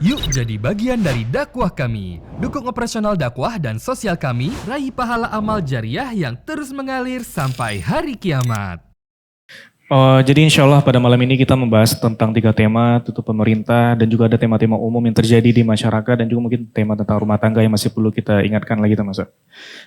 Yuk jadi bagian dari dakwah kami. Dukung operasional dakwah dan sosial kami, raih pahala amal jariah yang terus mengalir sampai hari kiamat. Jadi insya Allah pada malam ini kita membahas tentang 3 tema, tutup pemerintah dan juga ada tema-tema umum yang terjadi di masyarakat dan juga mungkin tema tentang rumah tangga yang masih perlu kita ingatkan lagi teman-teman.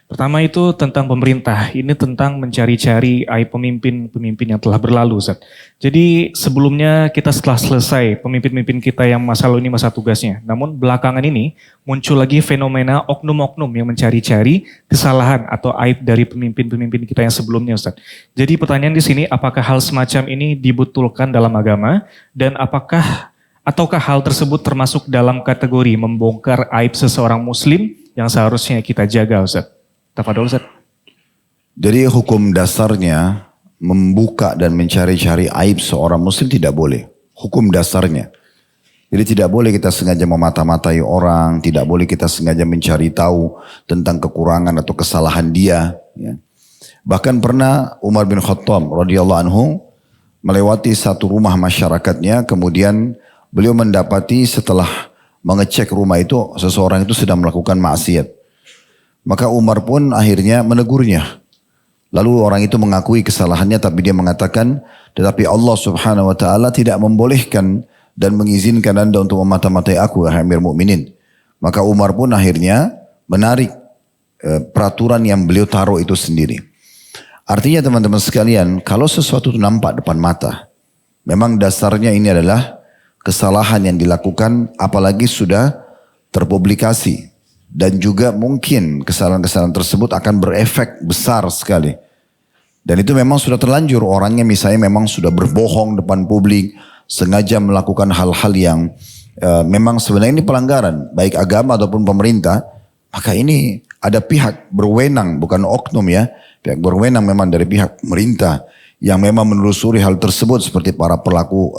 Pertama itu tentang pemerintah, ini tentang mencari-cari aib pemimpin yang telah berlalu Ustaz. Jadi sebelumnya kita setelah selesai pemimpin-pemimpin kita yang masa lalu ini masa tugasnya, namun belakangan ini muncul lagi fenomena oknum-oknum yang mencari-cari kesalahan atau aib dari pemimpin-pemimpin kita yang sebelumnya Ustaz. Jadi pertanyaan di sini, apakah hal semacam ini dibetulkan dalam agama dan ataukah hal tersebut termasuk dalam kategori membongkar aib seseorang muslim yang seharusnya kita jaga Ustaz? Tafadhol Ustaz. Jadi hukum dasarnya membuka dan mencari-cari aib seorang muslim tidak boleh. Hukum dasarnya. Jadi tidak boleh kita sengaja memata-matai orang, tidak boleh kita sengaja mencari tahu tentang kekurangan atau kesalahan dia. Ya. Bahkan pernah Umar bin Khattab radhiyallahu anhu melewati satu rumah masyarakatnya, kemudian beliau mendapati setelah mengecek rumah itu, seseorang itu sedang melakukan maksiat. Maka Umar pun akhirnya menegurnya. Lalu orang itu mengakui kesalahannya, tapi dia mengatakan, tetapi Allah subhanahu wa ta'ala tidak membolehkan dan mengizinkan anda untuk memata-matai aku, wahai Amir Mukminin. Maka Umar pun akhirnya menarik peraturan yang beliau taruh itu sendiri. Artinya teman-teman sekalian, kalau sesuatu itu nampak depan mata, memang dasarnya ini adalah kesalahan yang dilakukan, apalagi sudah terpublikasi. Dan juga mungkin kesalahan-kesalahan tersebut akan berefek besar sekali. Dan itu memang sudah terlanjur, orangnya misalnya memang sudah berbohong depan publik, sengaja melakukan hal-hal yang memang sebenarnya ini pelanggaran, baik agama ataupun pemerintah, maka ini ada pihak berwenang, bukan oknum ya, pihak berwenang memang dari pihak pemerintah yang memang menelusuri hal tersebut seperti para pelaku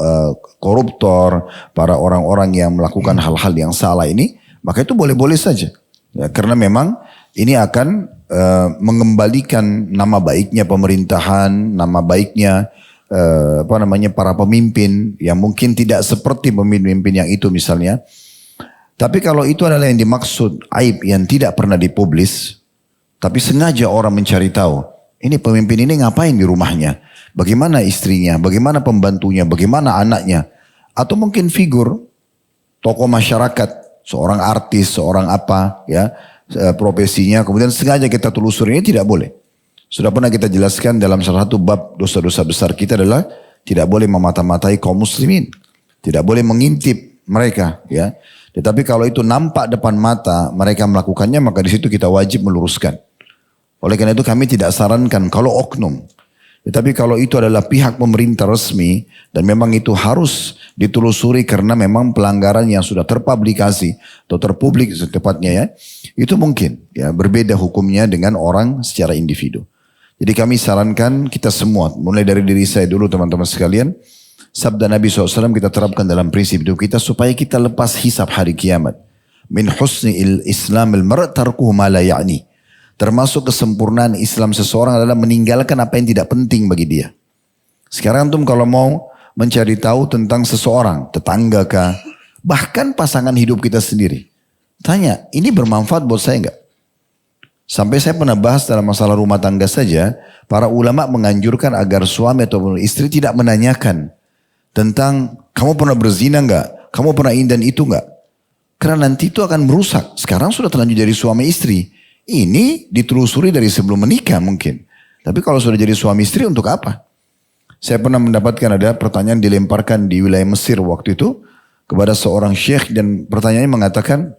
koruptor, para orang-orang yang melakukan hal-hal yang salah ini, maka itu boleh-boleh saja. Ya, karena memang ini akan mengembalikan nama baiknya pemerintahan, nama baiknya para pemimpin yang mungkin tidak seperti pemimpin yang itu misalnya. Tapi kalau itu adalah yang dimaksud aib yang tidak pernah dipublis, tapi sengaja orang mencari tahu, ini pemimpin ini ngapain di rumahnya, bagaimana istrinya, bagaimana pembantunya, bagaimana anaknya, atau mungkin figur tokoh masyarakat, seorang artis, seorang apa ya profesinya, kemudian sengaja kita telusuri, ini tidak boleh. Sudah pernah kita jelaskan dalam salah satu bab dosa-dosa besar kita adalah tidak boleh memata-matai kaum muslimin, tidak boleh mengintip mereka ya. Tetapi kalau itu nampak depan mata mereka melakukannya, maka di situ kita wajib meluruskan. Oleh karena itu kami tidak sarankan kalau oknum. Tetapi kalau itu adalah pihak pemerintah resmi dan memang itu harus ditelusuri karena memang pelanggaran yang sudah terpublikasi atau terpublik setepatnya ya, itu mungkin ya berbeda hukumnya dengan orang secara individu. Jadi kami sarankan kita semua, mulai dari diri saya dulu teman-teman sekalian, sabda Nabi SAW kita terapkan dalam prinsip hidup kita supaya kita lepas hisab hari kiamat. Min husni islamil mar' tarkuhu ma la ya'ni. Termasuk kesempurnaan Islam seseorang adalah meninggalkan apa yang tidak penting bagi dia. Sekarang antum kalau mau mencari tahu tentang seseorang, tetangga kah, bahkan pasangan hidup kita sendiri. Tanya, ini bermanfaat buat saya enggak? Sampai saya pernah bahas dalam masalah rumah tangga saja, para ulama menganjurkan agar suami atau istri tidak menanyakan tentang kamu pernah berzina enggak? Kamu pernah ini dan itu enggak? Karena nanti itu akan merusak. Sekarang sudah terlanjur jadi suami istri. Ini ditelusuri dari sebelum menikah mungkin. Tapi kalau sudah jadi suami istri untuk apa? Saya pernah mendapatkan ada pertanyaan dilemparkan di wilayah Mesir waktu itu kepada seorang syekh dan pertanyaannya mengatakan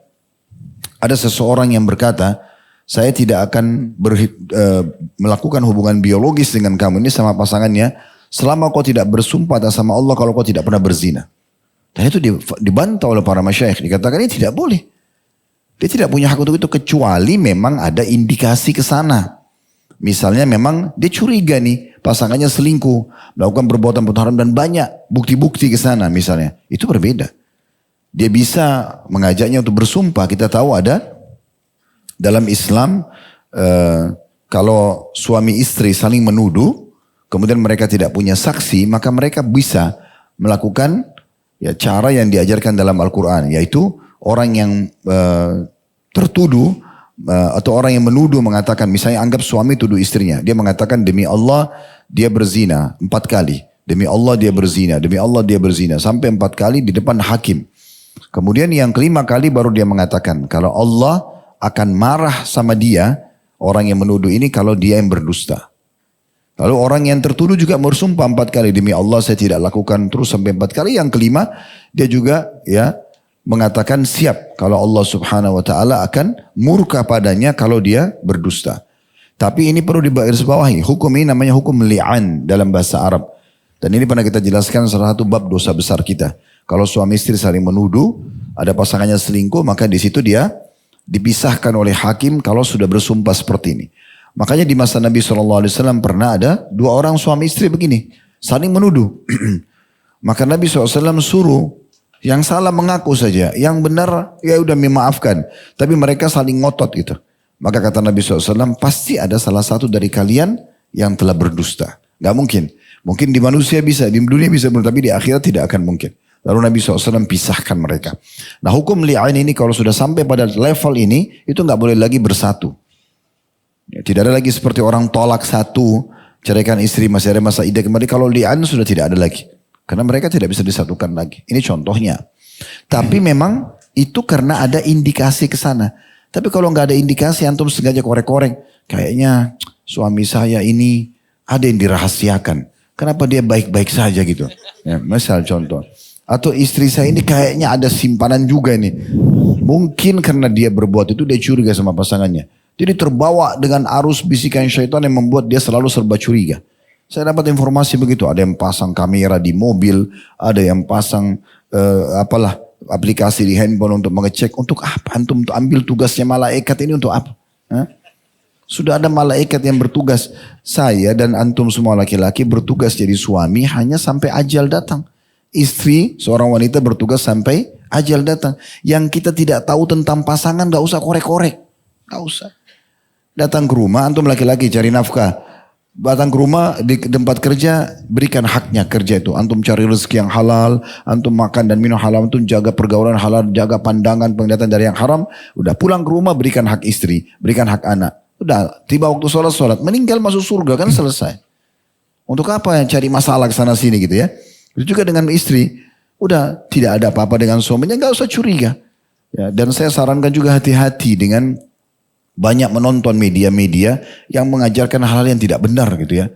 ada seseorang yang berkata, saya tidak akan melakukan hubungan biologis dengan kamu ini sama pasangannya selama kau tidak bersumpah atas sama Allah kalau kau tidak pernah berzina. Dan itu dibantah oleh para masyayikh, dikatakan ini tidak boleh. Dia tidak punya hak untuk itu kecuali memang ada indikasi ke sana. Misalnya memang dia curiga nih pasangannya selingkuh, melakukan perbuatan haram dan banyak bukti-bukti ke sana misalnya. Itu berbeda. Dia bisa mengajaknya untuk bersumpah. Kita tahu ada dalam Islam kalau suami istri saling menuduh, kemudian mereka tidak punya saksi, maka mereka bisa melakukan Ya, cara yang diajarkan dalam Al-Quran, yaitu orang yang tertuduh atau orang yang menuduh mengatakan, misalnya anggap suami tuduh istrinya, dia mengatakan demi Allah dia berzina 4 kali, demi Allah dia berzina, demi Allah dia berzina, sampai 4 kali di depan hakim. Kemudian yang kelima kali baru dia mengatakan kalau Allah akan marah sama dia, orang yang menuduh ini, kalau dia yang berdusta. Lalu orang yang tertuduh juga bersumpah 4 kali, demi Allah saya tidak lakukan, terus sampai 4 kali. Yang kelima dia juga ya mengatakan siap kalau Allah subhanahu wa ta'ala akan murka padanya kalau dia berdusta. Tapi ini perlu digarisbawahi, hukum ini namanya hukum li'an dalam bahasa Arab. Dan ini pernah kita jelaskan salah satu bab dosa besar kita. Kalau suami istri saling menuduh, ada pasangannya selingkuh, maka di situ dia dipisahkan oleh hakim kalau sudah bersumpah seperti ini. Makanya di masa Nabi SAW pernah ada 2 orang suami istri begini, saling menuduh. Maka Nabi SAW suruh yang salah mengaku saja, yang benar ya udah memaafkan. Tapi mereka saling ngotot gitu. Maka kata Nabi SAW, pasti ada salah satu dari kalian yang telah berdusta. Gak mungkin. Mungkin di manusia bisa, di dunia bisa, tapi di akhirat tidak akan mungkin. Lalu Nabi SAW pisahkan mereka. Nah hukum li'an ini kalau sudah sampai pada level ini, itu gak boleh lagi bersatu. Ya, tidak ada lagi seperti orang tolak satu, ceraikan istri masih ada masa iddah kembali. Kalau li'an sudah tidak ada lagi. Karena mereka tidak bisa disatukan lagi. Ini contohnya. Tapi memang itu karena ada indikasi ke sana. Tapi kalau nggak ada indikasi, antum sengaja korek-korek. Kayaknya suami saya ini ada yang dirahasiakan. Kenapa dia baik-baik saja gitu. Ya, misal contoh. Atau istri saya ini kayaknya ada simpanan juga ini. Mungkin karena dia berbuat itu dia curiga sama pasangannya. Jadi terbawa dengan arus bisikan syaitan yang membuat dia selalu serba curiga. Saya dapat informasi begitu. Ada yang pasang kamera di mobil. Ada yang pasang aplikasi di handphone untuk mengecek. Untuk apa? Antum untuk ambil tugasnya malaikat ini untuk apa? Hah? Sudah ada malaikat yang bertugas. Saya dan antum semua laki-laki bertugas jadi suami hanya sampai ajal datang. Istri, seorang wanita bertugas sampai ajal datang. Yang kita tidak tahu tentang pasangan gak usah korek-korek. Gak usah. Datang ke rumah, antum laki-laki cari nafkah. Datang ke rumah di tempat kerja, berikan haknya kerja itu. Antum cari rezeki yang halal, antum makan dan minum halal, antum jaga pergaulan halal, jaga pandangan penglihatan dari yang haram. Udah pulang ke rumah berikan hak istri, berikan hak anak. Udah tiba waktu sholat, meninggal masuk surga kan selesai. Untuk apa yang cari masalah ke sana sini gitu ya. Itu juga dengan istri, udah tidak ada apa-apa dengan suaminya, gak usah curiga. Ya, dan saya sarankan juga hati-hati dengan banyak menonton media-media yang mengajarkan hal-hal yang tidak benar gitu ya.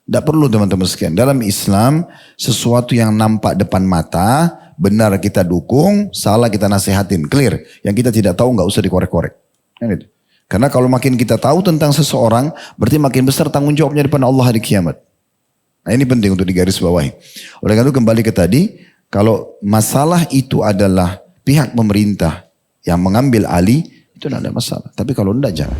Tidak perlu teman-teman sekalian. Dalam Islam sesuatu yang nampak depan mata, benar kita dukung, salah kita nasihatin. Clear. Yang kita tidak tahu gak usah dikorek-korek. Kan gitu. Karena kalau makin kita tahu tentang seseorang, berarti makin besar tanggung jawabnya di depan Allah di kiamat. Nah ini penting untuk digarisbawahi. Oleh karena itu kembali ke tadi, kalau masalah itu adalah pihak pemerintah yang mengambil alih, itu tidak ada masalah. Tapi kalau tidak jangan.